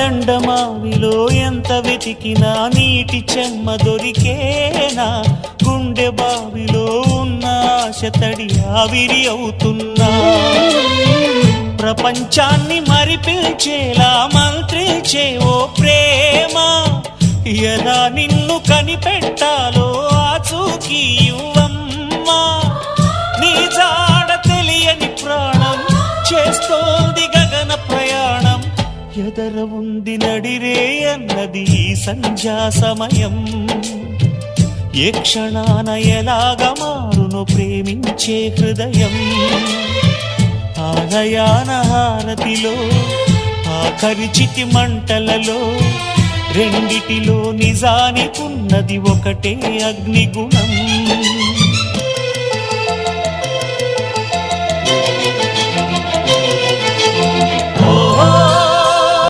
ఎండమావిలో ఎంత వెతికినా నీటి చెమ్మ దొరికేనా, గుండె బావిలో ఉన్న ఆశ తడి ఆవిరి అవుతున్నా, ప్రపంచాన్ని మరిపించేలా మంత్రించే ఓ ప్రేమ, ఎలా నిన్ను కనిపెట్టాలో ఆచూకీ ఇవ్వమ్మా, నీ జాడ తెలియని ప్రాణం చేస్తోంది గగన ప్రయాణం, ఎదర ఉంది నడిరే అన్నది ఈ సంధ్యా సమయం, ఏ క్షణాన ఎలాగ మారును ప్రేమించే హృదయం, ఆలయాన హారతిలో ఆఖరి చితి మంటలలో రెండిటిలో నిజానికున్నది ఒకటే అగ్నిగుణం.